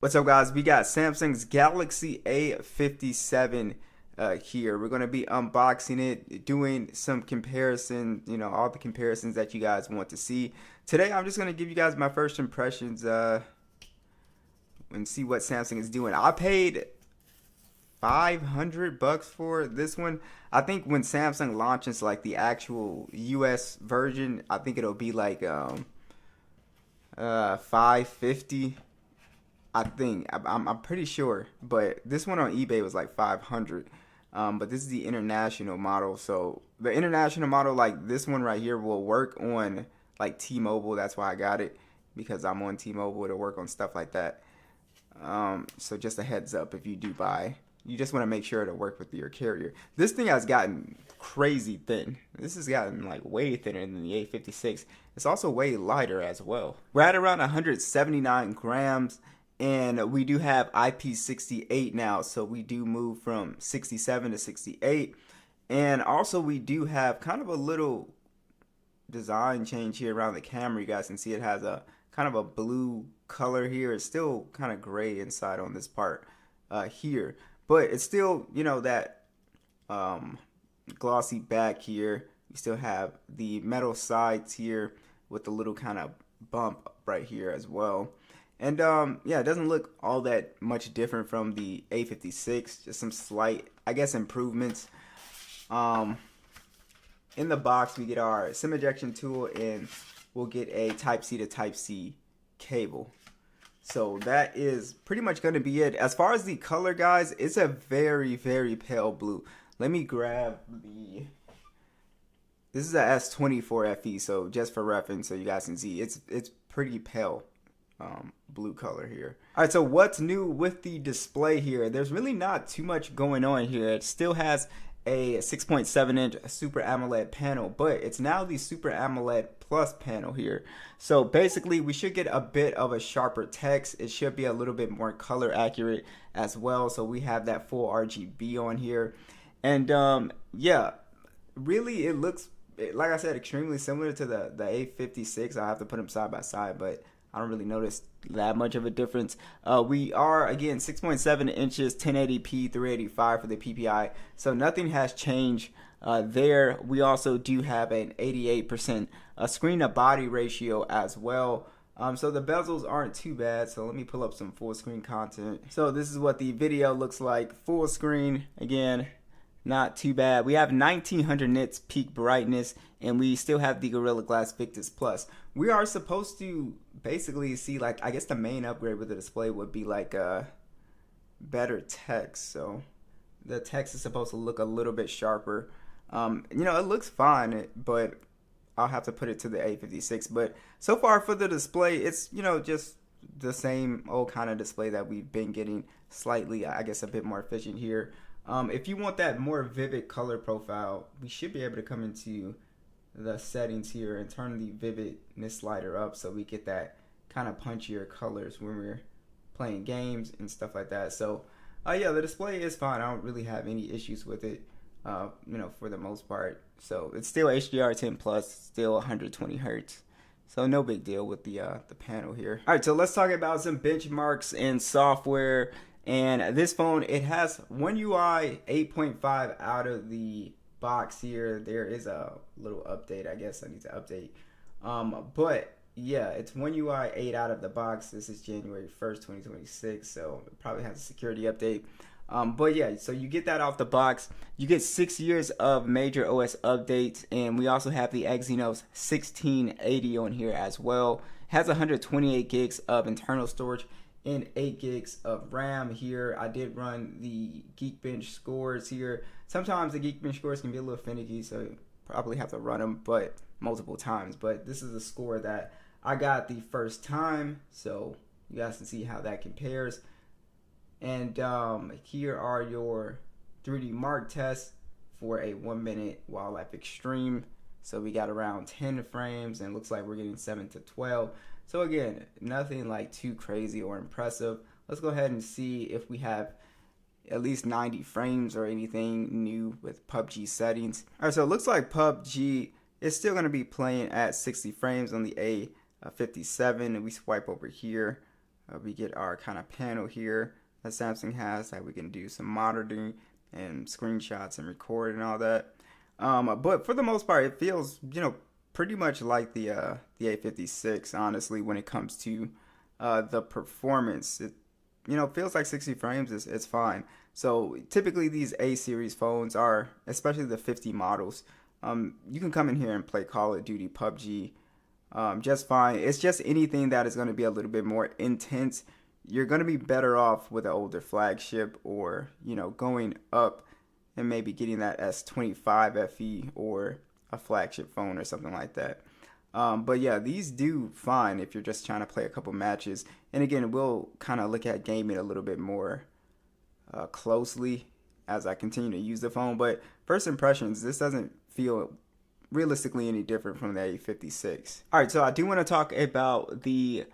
What's up, guys? We got Samsung's Galaxy A57 here. We're going to be unboxing it, doing some comparison, all the comparisons that you guys want to see. Today, I'm just going to give you guys my first impressions and see what Samsung is doing. I paid $500 for this one. I think when Samsung launches like the actual US version, I think it'll be like $550. I think I'm pretty sure, but this one on eBay was like 500. But this is the international model, so the international model, like this one right here, will work on like T-Mobile. That's why I got it, because I'm on T-Mobile. It'll work on stuff like that. So just a heads up, if you do buy, you just want to make sure it'll work with your carrier. This thing has gotten crazy thin. This has gotten like way thinner than the A56. It's also way lighter as well. We're at around 179 grams. And we do have IP68 now, so we do move from 67 to 68. And also we do have kind of a little design change here around the camera. You guys can see it has a kind of a blue color here. It's still kind of gray inside on this part here. But it's still, that glossy back here. You still have the metal sides here with the little kind of bump right here as well. And yeah, it doesn't look all that much different from the A56. Just some slight, I guess, improvements. In the box, we get our SIM ejection tool, and we'll get a Type-C to Type-C cable. So that is pretty much going to be it. As far as the color, guys, it's a very, very pale blue. Let me grab the... This is a S24 FE, so just for reference, so you guys can see, it's pretty pale. Blue color here. Alright, so what's new with the display here? There's really not too much going on here. It still has a 6.7 inch Super AMOLED panel, but it's now the Super AMOLED Plus panel here. So basically we should get a bit of a sharper text. It should be a little bit more color accurate as well. So we have that full RGB on here. And yeah, really it looks, like I said, extremely similar to the A56. I have to put them side by side, but I don't really notice that much of a difference. We are, again, 6.7 inches, 1080p, 385 for the PPI. So nothing has changed there. We also do have an 88% screen to body ratio as well. So the bezels aren't too bad. So let me pull up some full screen content. So this is what the video looks like. Full screen, again, not too bad. We have 1900 nits peak brightness, and we still have the Gorilla Glass Victus Plus. We are supposed to basically see, like, I guess the main upgrade with the display would be like better text. So the text is supposed to look a little bit sharper. It looks fine, but I'll have to put it to the A56. But so far for the display, it's just the same old kind of display that we've been getting. Slightly, I guess, a bit more efficient here. If you want that more vivid color profile, we should be able to come into the settings here and turn the vividness slider up so we get that kind of punchier colors when we're playing games and stuff like that. So yeah, the display is fine. I don't really have any issues with it, for the most part. So it's still HDR10 plus, still 120 hertz. So no big deal with the panel here. All right, so let's talk about some benchmarks and software. And this phone, it has One UI 8.5 out of the box here. There is a little update, I guess I need to update. But yeah, it's One UI 8 out of the box. This is January 1st, 2026, so it probably has a security update. But yeah, so you get that off the box. You get 6 years of major OS updates, and we also have the Exynos 1680 on here as well. It has 128 gigs of internal storage and 8 gigs of RAM here. I did run the Geekbench scores here. Sometimes the Geekbench scores can be a little finicky, so you probably have to run them multiple times. But this is a score that I got the first time, so you guys can see how that compares. And here are your 3D Mark tests for a 1 minute Wildlife Extreme. So we got around 10 frames, and it looks like we're getting 7 to 12. So again, nothing like too crazy or impressive. Let's go ahead and see if we have at least 90 frames or anything new with PUBG settings. All right, so it looks like PUBG is still going to be playing at 60 frames on the A57, and we swipe over here. We get our kind of panel here that Samsung has that we can do some monitoring and screenshots and record and all that. But for the most part, it feels, pretty much like the A56, honestly, when it comes to the performance. It, feels like 60 frames is fine. So typically these A series phones are, especially the 50 models, you can come in here and play Call of Duty, PUBG, just fine. It's just anything that is going to be a little bit more intense. You're going to be better off with an older flagship, or, going up and maybe getting that S25 FE or a flagship phone or something like that. But yeah, these do fine if you're just trying to play a couple matches. And again, we'll kind of look at gaming a little bit more closely as I continue to use the phone. But first impressions, this doesn't feel realistically any different from the A56. All right, so I do want to talk about the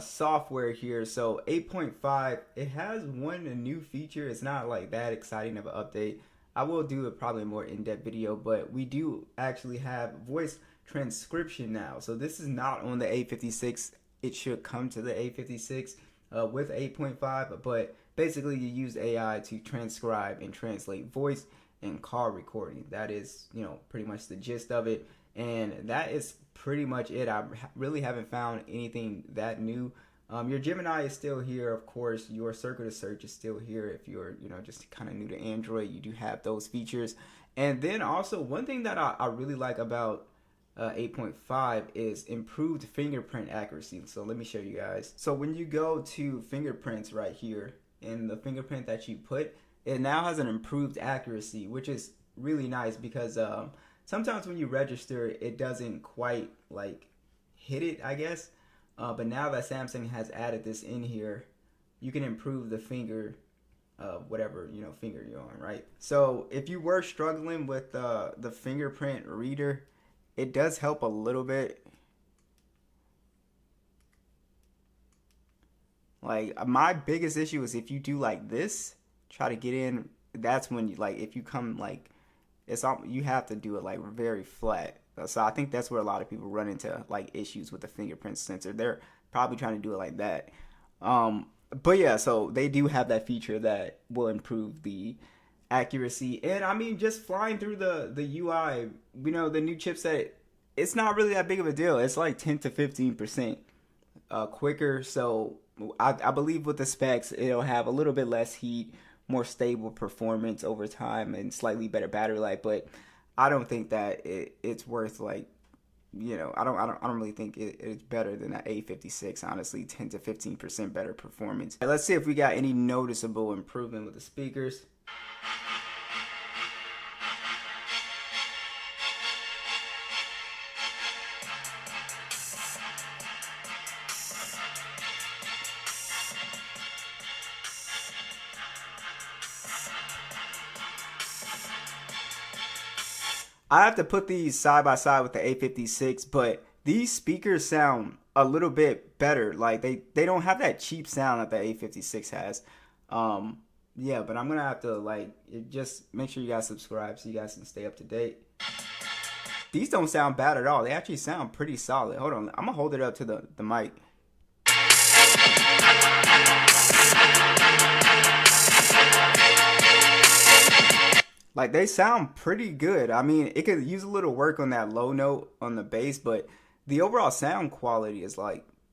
software here. So 8.5, it has one new feature. It's not like that exciting of an update. I will do a probably more in-depth video, but we do actually have voice transcription now. So this is not on the A56. It should come to the A56 with 8.5, but basically you use AI to transcribe and translate voice and call recording. That is, pretty much the gist of it. And that is pretty much it. I really haven't found anything that new. Your Gemini is still here, of course. Your circle to search is still here. If you're, just kind of new to Android, you do have those features. And then also one thing that I really like about 8.5 is improved fingerprint accuracy. So let me show you guys. So when you go to fingerprints right here, and the fingerprint that you put, it now has an improved accuracy, which is really nice because sometimes when you register, it doesn't quite like hit it, I guess. But now that Samsung has added this in here, you can improve the finger, whatever finger you're on, right? So if you were struggling with the fingerprint reader, it does help a little bit. Like my biggest issue is if you do like this, try to get in. That's when if you come it's all, you have to do it like very flat. So I think that's where a lot of people run into issues with the fingerprint sensor. They're probably trying to do it like that. But yeah, so they do have that feature that will improve the accuracy. And I mean, just flying through the UI, the new chipset, it's not really that big of a deal. It's like 10 to 15% quicker. So I believe with the specs, it'll have a little bit less heat, more stable performance over time, and slightly better battery life. But I don't think that it's worth I don't really think it's better than the A56. Honestly, 10 to 15% better performance. Let's see if we got any noticeable improvement with the speakers. I have to put these side by side with the A56, but these speakers sound a little bit better. Like they don't have that cheap sound that the A56 has. Yeah, but I'm gonna have to just make sure you guys subscribe so you guys can stay up to date. These don't sound bad at all. They actually sound pretty solid. Hold on, I'm gonna hold it up to the mic. Like they sound pretty good. I mean, it could use a little work on that low note on the bass, but the overall sound quality is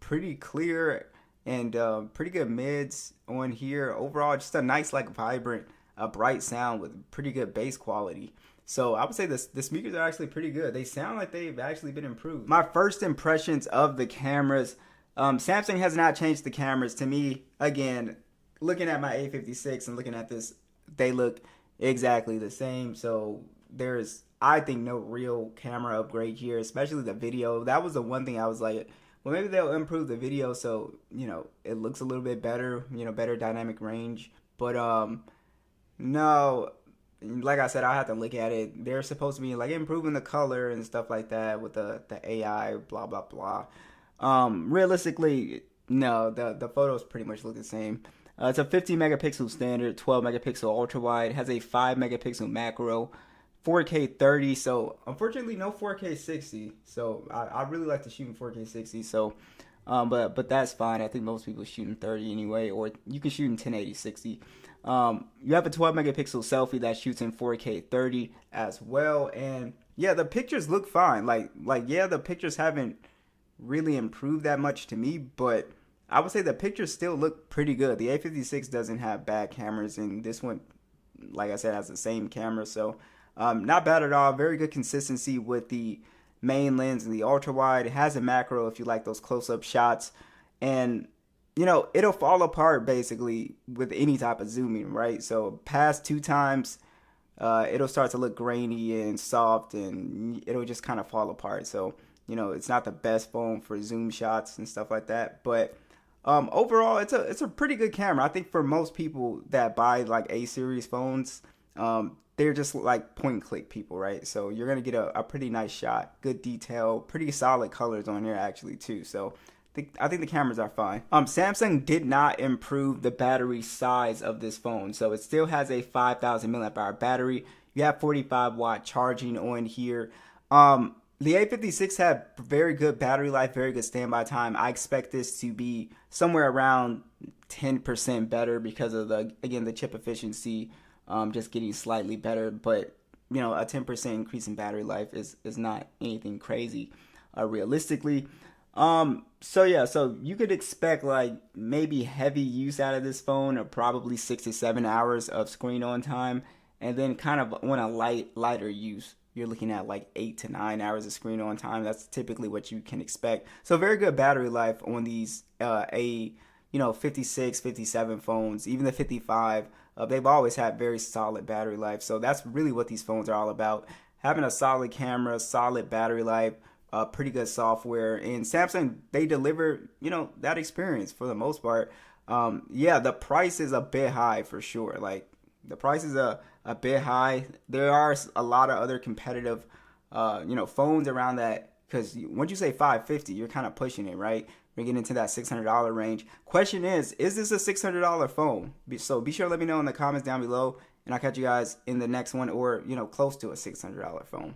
pretty clear and pretty good mids on here. Overall, just a nice vibrant, bright sound with pretty good bass quality. So I would say the speakers are actually pretty good. They sound like they've actually been improved. My first impressions of the cameras, Samsung has not changed the cameras. To me, again, looking at my A56 and looking at this, they look exactly the same. So there's, I think, no real camera upgrade here, especially the video. That was the one thing I was like, well, maybe they'll improve the video so it looks a little bit better, better dynamic range. But no, like I said, I have to look at it. They're supposed to be improving the color and stuff like that with the AI, blah blah blah. Realistically, no, the photos pretty much look the same. It's a 50 megapixel standard, 12 megapixel ultra wide, has a 5 megapixel macro, 4K 30. So unfortunately, no 4K 60. So I really like to shoot in 4K 60. So But that's fine. I think most people shoot in 30 anyway, or you can shoot in 1080 60. You have a 12 megapixel selfie that shoots in 4K 30 as well, and yeah, the pictures look fine. Like yeah, the pictures haven't really improved that much to me, but I would say the pictures still look pretty good. The A56 doesn't have bad cameras, and this one, like I said, has the same camera, so not bad at all. Very good consistency with the main lens and the ultra wide. It has a macro if you like those close up shots, and you know it'll fall apart basically with any type of zooming, right? So past 2 times, it'll start to look grainy and soft, and it'll just kind of fall apart. So you know it's not the best phone for zoom shots and stuff like that, but overall, it's a pretty good camera. I think for most people that buy like A series phones, they're just like point and click people, right? So you're gonna get a pretty nice shot, good detail, pretty solid colors on here actually too. So I think the cameras are fine. Samsung did not improve the battery size of this phone, so it still has a 5,000 milliamp hour battery. You have 45-watt charging on here. The A56 had very good battery life, very good standby time. I expect this to be somewhere around 10% better because of the chip efficiency just getting slightly better. But you know, a 10% increase in battery life is not anything crazy, realistically. So yeah, so you could expect like maybe heavy use out of this phone, or probably 6 to 7 hours of screen on time, and then kind of on a lighter use, you're looking at like 8 to 9 hours of screen on time. That's typically what you can expect. So very good battery life on these 56, 57 phones, even the 55. They've always had very solid battery life. So that's really what these phones are all about. Having a solid camera, solid battery life, pretty good software. And Samsung, they deliver, you know, that experience for the most part. Yeah, the price is a bit high for sure. Like the price is a bit high. There are a lot of other competitive, phones around that, because once you say 550, you're kind of pushing it, right? We're getting into that $600 range. Question is this a $600 phone? So be sure to let me know in the comments down below, and I'll catch you guys in the next one, or, you know, close to a $600 phone.